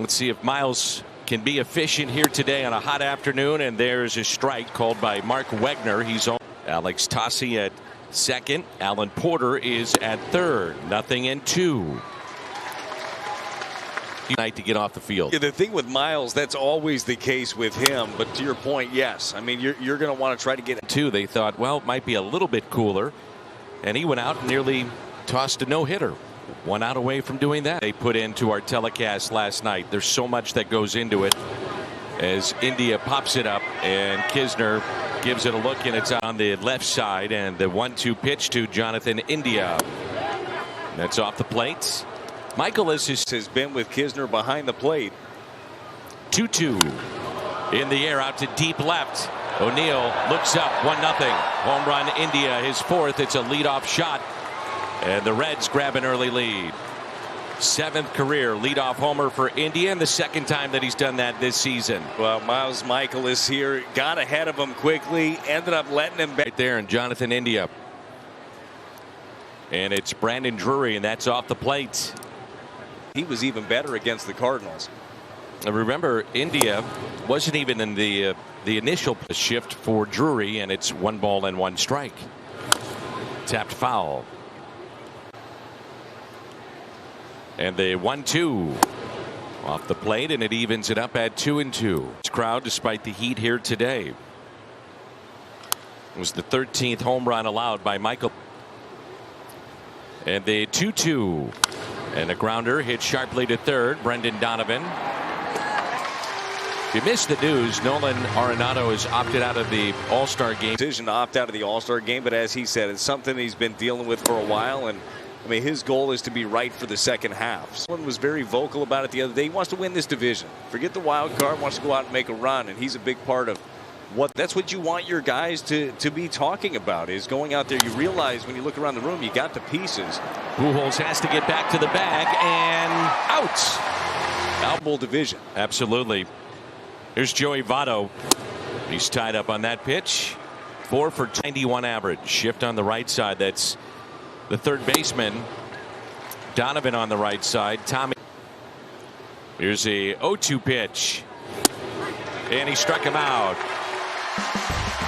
Let's see if Miles can be efficient here today on a hot afternoon. And there's a strike called by Mark Wegner. He's on. Alex Tossi at second. Alan Porter is at third. 0-2. Night to get off the field. Yeah, the thing with Miles, that's always the case with him. But to your point, yes. I mean, you're going to want to try to get two. They thought, well, it might be a little bit cooler. And he went out and nearly tossed a no-hitter. 1 out away from doing that. They put into our telecast last night. There's so much that goes into it as India pops it up and Kisner gives it a look, and it's on the left side, and the 1-2 pitch to Jonathan India. That's off the plate. Mikolas has been with Kisner behind the plate. 2-2 in the air out to deep left. O'Neill looks up. 1-0 home run India, his fourth. It's a leadoff shot. And the Reds grab an early lead. 7th career leadoff homer for India, and the 2nd time that he's done that this season. Well, Miles Mikolas here got ahead of him quickly, ended up letting him back right there, and Jonathan India. And it's Brandon Drury, and that's off the plate. He was even better against the Cardinals. And remember, India wasn't even in the initial shift for Drury, and it's 1 ball and 1 strike. Tapped foul. And the 1-2 off the plate, and it evens it up at 2-2. This crowd, despite the heat here today, it was the 13th home run allowed by Michael. And the 2-2 and a grounder hit sharply to third. Brendan Donovan. If you missed the news, Nolan Arenado has opted out of the All-Star game. Decision to opt out of the All-Star game, but as he said, it's something he's been dealing with for a while, and I mean, his goal is to be right for the second half. Someone was very vocal about it the other day. He wants to win this division. Forget the wild card, wants to go out and make a run, and he's a big part of that's what you want your guys to be talking about, is going out there. You realize when you look around the room, you got the pieces. Pujols has to get back to the bag, and out. Elbow division. Absolutely. Here's Joey Votto. He's tied up on that pitch. 4 for 91 average. Shift on the right side. That's the third baseman. Donovan on the right side. Tommy. Here's a 0-2 pitch. And he struck him out.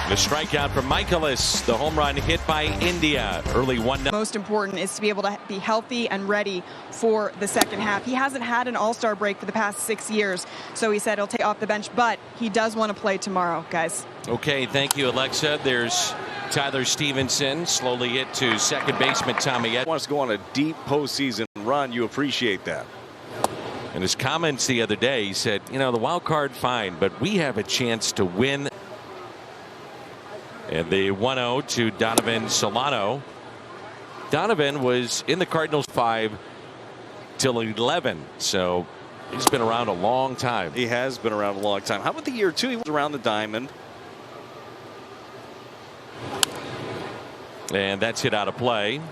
The strikeout from Mikolas. The home run hit by India. Early 1-0. Most important is to be able to be healthy and ready for the second half. He hasn't had an all-star break for the past 6 years, so he said he'll take off the bench, but he does want to play tomorrow, guys. Okay, thank you, Alexa. There's Tyler Stevenson, slowly hit to second baseman Tommy Edwards. Wants to go on a deep postseason run. You appreciate that. In his comments the other day, he said, you know, the wild card, fine, but we have a chance to win. And the 1-0 to Donovan Solano. Donovan was in the Cardinals 5 till 11, so he's been around a long time. He has been around a long time. How about the year 2? He was around the diamond. And that's hit out of play.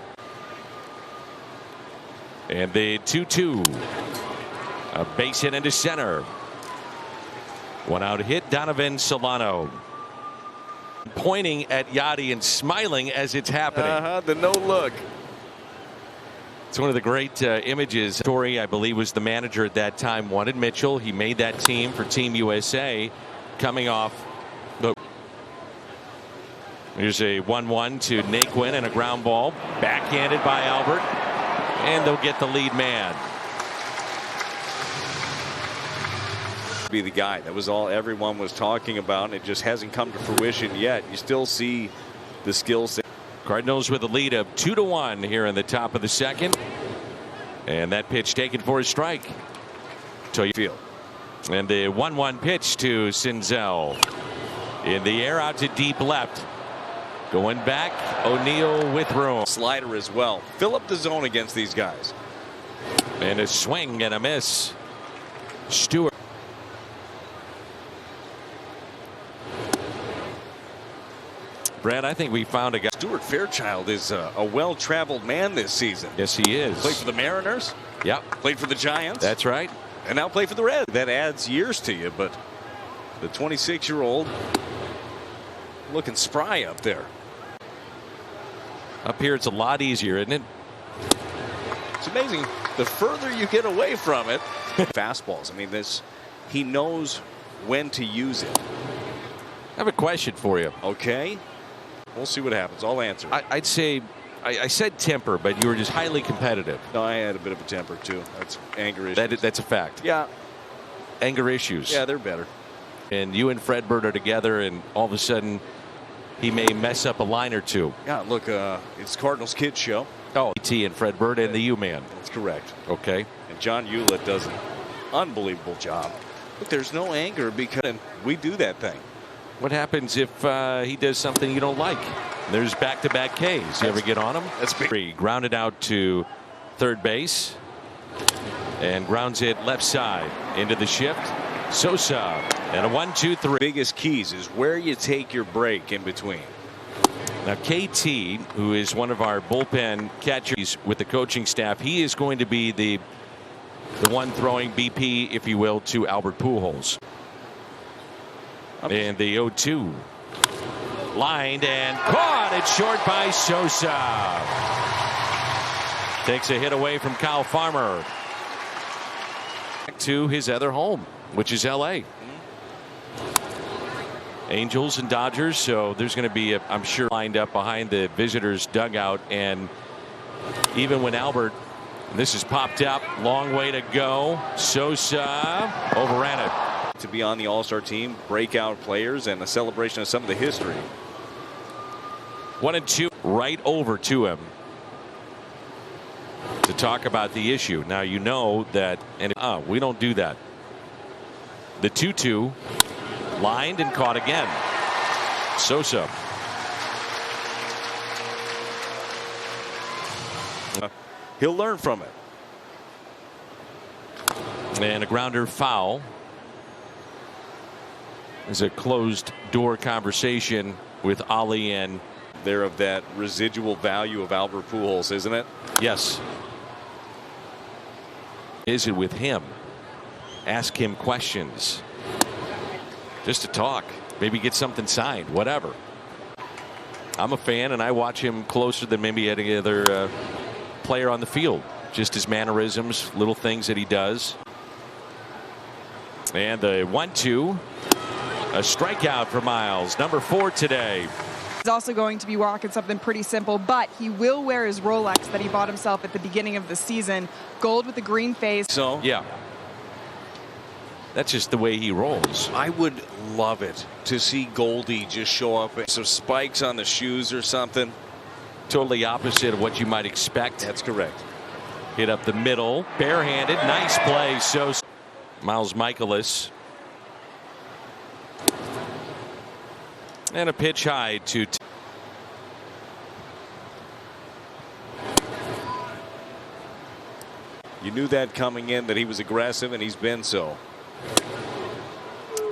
And the 2-2. A base hit into center. 1 out hit, Donovan Solano. Pointing at Yachty and smiling as it's happening. The no look. It's one of the great images. Torrey, I believe, was the manager at that time, wanted Mitchell. He made that team for Team USA. Coming off. Here's a 1-1 to Naquin and a ground ball. Backhanded by Albert. And they'll get the lead man. Be the guy. That was all everyone was talking about, and it just hasn't come to fruition yet. You still see the skill set. Cardinals with a lead of 2-1 here in the top of the second, and that pitch taken for a strike. So you feel. And the 1-1 pitch to Senzel in the air out to deep left. Going back, O'Neill with room. Slider as well. Fill up the zone against these guys. And a swing and a miss. Stewart. Brad, I think we found a guy. Stuart Fairchild is a well-traveled man this season. Yes, he is. Played for the Mariners. Yep. Played for the Giants. That's right. And now play for the Reds. That adds years to you, but the 26-year-old looking spry up there. Up here, it's a lot easier, isn't it? It's amazing. The further you get away from it, Fastballs. I mean, he knows when to use it. I have a question for you. Okay. We'll see what happens. I'll answer. I'd say I said temper, but you were just highly competitive. No, I had a bit of a temper too. That's anger issues. That's a fact. Yeah. Anger issues. Yeah, they're better. And you and Fred Bird are together, and all of a sudden he may mess up a line or two. Yeah, look, it's Cardinals Kids Show. Oh, T and Fred Bird and the U-Man. That's correct. Okay. And John Hewlett does an unbelievable job. Look, there's no anger because we do that thing. What happens if he does something you don't like? There's back-to-back Ks. You ever get on him? That's big. Grounded out to third base and grounds it left side into the shift. Sosa and a 1-2-3. Biggest keys is where you take your break in between. Now KT, who is one of our bullpen catchers with the coaching staff, he is going to be the one throwing BP, if you will, to Albert Pujols. And the 0-2 lined and caught it short by Sosa. Takes a hit away from Kyle Farmer. Back to his other home, which is LA. Angels and Dodgers, so there's going to be, I'm sure, lined up behind the visitors' dugout. And even when Albert, this is popped up, long way to go. Sosa overran it. To be on the All-Star team, breakout players, and a celebration of some of the history. 1-2 right over to him to talk about the issue. Now you know that, and we don't do that. The 2-2 lined and caught again. Sosa. He'll learn from it. And a grounder foul. Is a closed door conversation with Ali and they're of that residual value of Albert Pujols, isn't it? Yes. Is it with him? Ask him questions. Just to talk. Maybe get something signed. Whatever. I'm a fan, and I watch him closer than maybe any other player on the field. Just his mannerisms, little things that he does. And the 1-2. A strikeout for Miles, number 4 today. He's also going to be walking something pretty simple, but he will wear his Rolex that he bought himself at the beginning of the season. Gold with the green face. So, yeah. That's just the way he rolls. I would love it to see Goldie just show up with some spikes on the shoes or something. Totally opposite of what you might expect. That's correct. Hit up the middle, barehanded, nice play. So Miles Mikolas. And a pitch high to you knew that coming in, that he was aggressive, and he's been so.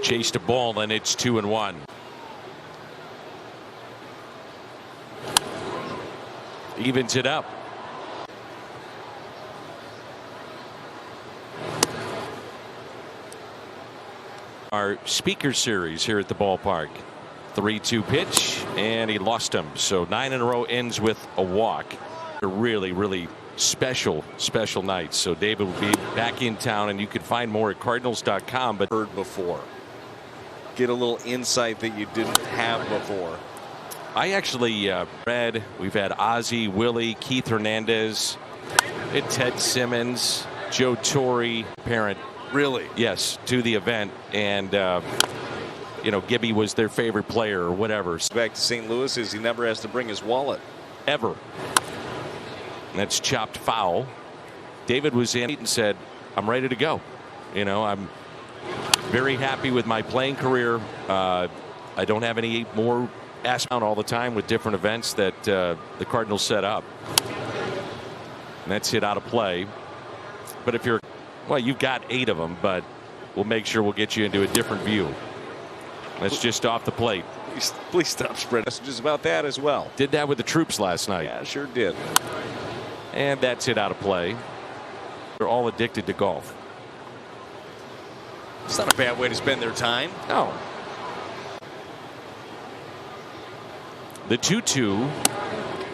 Chased a ball, and it's 2-1. Evens it up. Our speaker series here at the ballpark. 3-2 pitch, and he lost him. So 9 in a row ends with a walk. A really, really special night. So David will be back in town, and you can find more at Cardinals.com. But heard before. Get a little insight that you didn't have before. I actually read. We've had Ozzie, Willie, Keith Hernandez, and Ted Simmons, Joe Torre, parent. Really? Yes, to the event, and. You know, Gibby was their favorite player or whatever. Back to St. Louis is he never has to bring his wallet. Ever. And that's chopped foul. David was in and said, I'm ready to go. You know, I'm very happy with my playing career. I don't have any more asked out all the time with different events that the Cardinals set up. And that's hit out of play. But if you're, well, you've got 8 of them, but we'll make sure we'll get you into a different view. That's just off the plate. Please stop spreading messages about that as well. Did that with the troops last night. Yeah, sure did. And that's it out of play. They're all addicted to golf. It's not a bad way to spend their time. No. The 2-2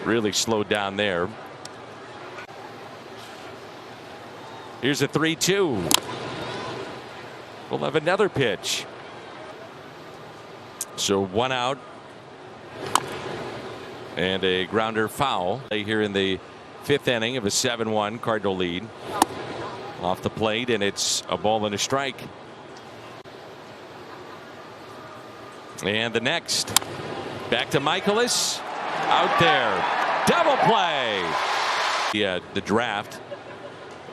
really slowed down there. Here's a 3-2. We'll have another pitch. So 1 out. And a grounder foul here in the 5th inning of a 7-1 Cardinal lead. Off the plate, and it's a ball and a strike. And the next. Back to Mikolas. Out there. Double play. Yeah, the draft.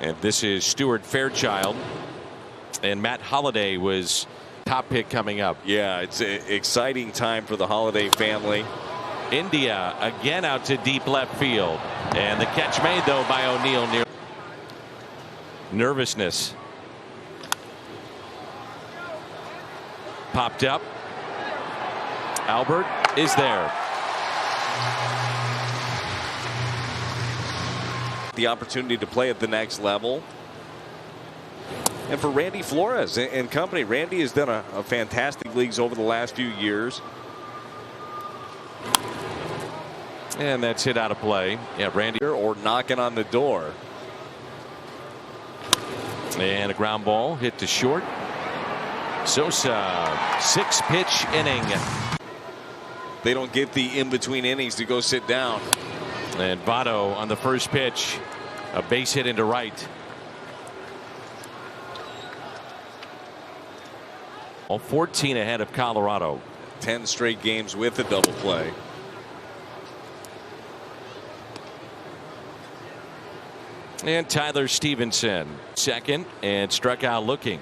And this is Stuart Fairchild. And Matt Holliday was top pick coming up. Yeah, it's an exciting time for the Holliday family. India again out to deep left field. And the catch made, though, by O'Neill near. Nervousness. Popped up. Albert is there. The opportunity to play at the next level. And for Randy Flores and company, Randy has done a fantastic leagues over the last few years. And that's hit out of play. Yeah, Randy. Or knocking on the door. And a ground ball hit to short. Sosa, 6-pitch inning. They don't get the in-between innings to go sit down. And Votto on the first pitch. A base hit into right. All 14 ahead of Colorado. 10 straight games with a double play. And Tyler Stevenson, second, and struck out looking.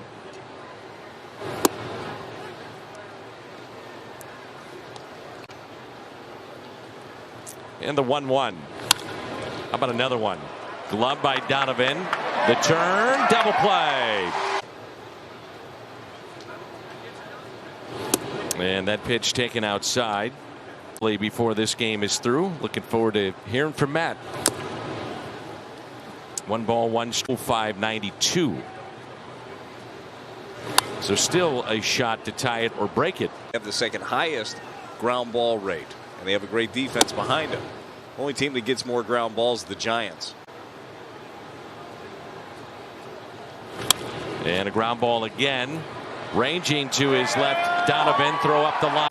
And the 1-1. How about another one? Glove by Donovan. The turn, double play. And that pitch taken outside. Play before this game is through. Looking forward to hearing from Matt. 1 ball, 1 strike, 592. So still a shot to tie it or break it. They have the second highest ground ball rate, and they have a great defense behind them. Only team that gets more ground balls is the Giants. And a ground ball again. Ranging to his left. Donovan throw up the line.